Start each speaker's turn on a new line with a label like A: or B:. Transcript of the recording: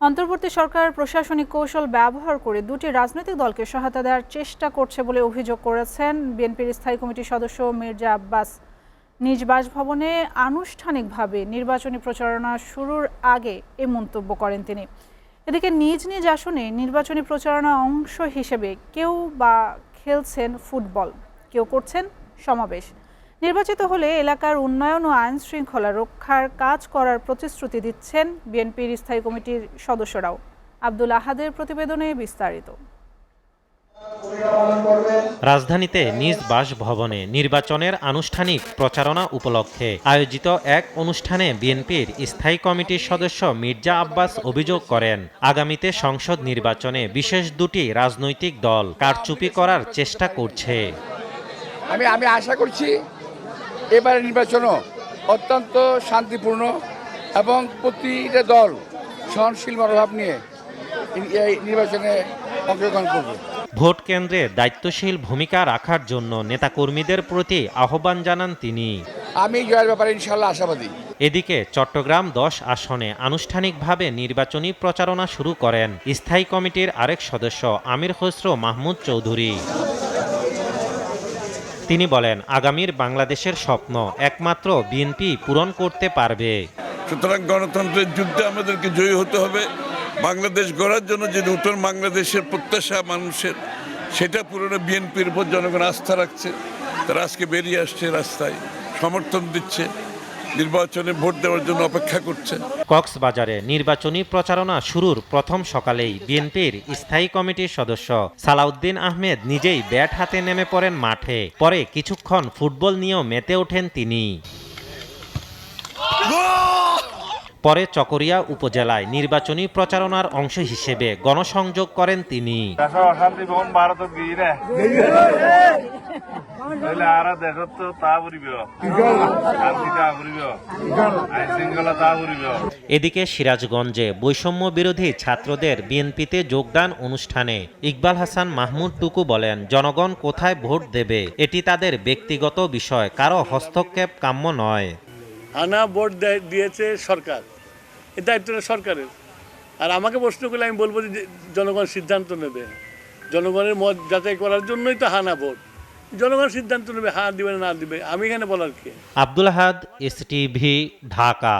A: অন্তর্বর্তী সরকার প্রশাসনিক কৌশল ব্যবহার করে দুটি রাজনৈতিক দলকে সহায়তা দেওয়ার চেষ্টা করছে বলে অভিযোগ করেছেন বিএনপির স্থায়ী কমিটির সদস্য মির্জা আব্বাস। নিজ বাসভবনে আনুষ্ঠানিকভাবে নির্বাচনী প্রচারণা শুরুর আগে এ মন্তব্য করেন তিনি। এদিকে নিজ নিজ আসনে নির্বাচনী প্রচারণা অংশ হিসেবে কেউ বা খেলছেন ফুটবল, কেউ করছেন সমাবেশ। নির্বাচিত হলে এলাকার উন্নয়ন ও আইন শৃঙ্খলা রক্ষার কাজ করার প্রতিশ্রুতি দিচ্ছেন বিএনপির স্থায়ী কমিটির সদস্যরাও। আব্দুল আহাদের প্রতিবেদনে বিস্তারিত।
B: রাজধানীতে নিজ বাসভবনে নির্বাচনের আনুষ্ঠানিক প্রচারণা উপলক্ষে আয়োজিত এক অনুষ্ঠানে বিএনপির স্থায়ী কমিটির সদস্য মির্জা আব্বাস অভিযোগ করেন, আগামীতে সংসদ নির্বাচনে বিশেষ দুটি রাজনৈতিক দল কারচুপি করার চেষ্টা করছে।
C: আমি আশা করছি এবারের নির্বাচনও অত্যন্ত শান্তিপূর্ণ এবং প্রতিটা দল সহনশীল মনোভাব নিয়ে এই নির্বাচনে অংশগ্রহণ করবে।
B: ভোট কেন্দ্রে দায়িত্বশীল ভূমিকা রাখার জন্য নেতাকর্মীদের প্রতি আহ্বান জানান তিনি।
C: আমি জয়ের ব্যাপারে ইনশাআল্লাহ আশাবাদী।
B: এদিকে চট্টগ্রাম 10 আসনে আনুষ্ঠানিকভাবে নির্বাচনী প্রচারণা শুরু করেন স্থায়ী কমিটির আরেক সদস্য আমির খসরু মাহমুদ চৌধুরী। তিনি বলেন, আগামীর বাংলাদেশের স্বপ্ন একমাত্র বিএনপি পূরণ করতে পারবে।
D: সুতরাং গণতন্ত্রের যুদ্ধে আমাদেরকে জয়ী হতে হবে। বাংলাদেশ গড়ার জন্য যে নতুন বাংলাদেশের প্রত্যাশা মানুষের, সেটা পূরণে বিএনপির উপর জনগণ আস্থা রাখছে। তারা আজকে বেরিয়ে আসছে রাস্তায়, সমর্থন দিচ্ছে, নির্বাচনে ভোট দেওয়ার জন্য অপেক্ষা করছে।
B: কক্সবাজারে নির্বাচনী প্রচারণা শুরুর প্রথম সকালেই বিএনপির স্থায়ী কমিটির সদস্য সালাউদ্দিন আহমেদ নিজেই ব্যাট হাতে নেমে পড়েন মাঠে। পরে কিছুক্ষণ ফুটবল নিয়েও মেতে ওঠেন তিনি। পরে চকরিয়া উপজেলায় নির্বাচনী প্রচারণার অংশ হিসেবে গণসংযোগ করেন তিনি। এদিকে সিরাজগঞ্জে বৈষম্য বিরোধী ছাত্রদের বিএনপিতে যোগদান অনুষ্ঠানে ইকবাল হাসান মাহমুদ টুকু বলেন, জনগণ কোথায় ভোট দেবে এটি তাদের ব্যক্তিগত বিষয়, কারো হস্তক্ষেপ কাম্য নয়।
E: আনা ভোট দিয়েছে সরকার, এই দায়িত্বটা সরকারের। আর আমাকে প্রশ্ন করলে আমি বলবো যে জনগণ সিদ্ধান্ত নেবে। জনগণের মত যাচাই করার জন্যই তো হানা ভোট। জনগণ সিদ্ধান্ত নেবে, হ্যাঁ দিবে না দিবে, আমি এখানে বলার কি।
B: আব্দুল আহাদ, এসটিভি, ঢাকা।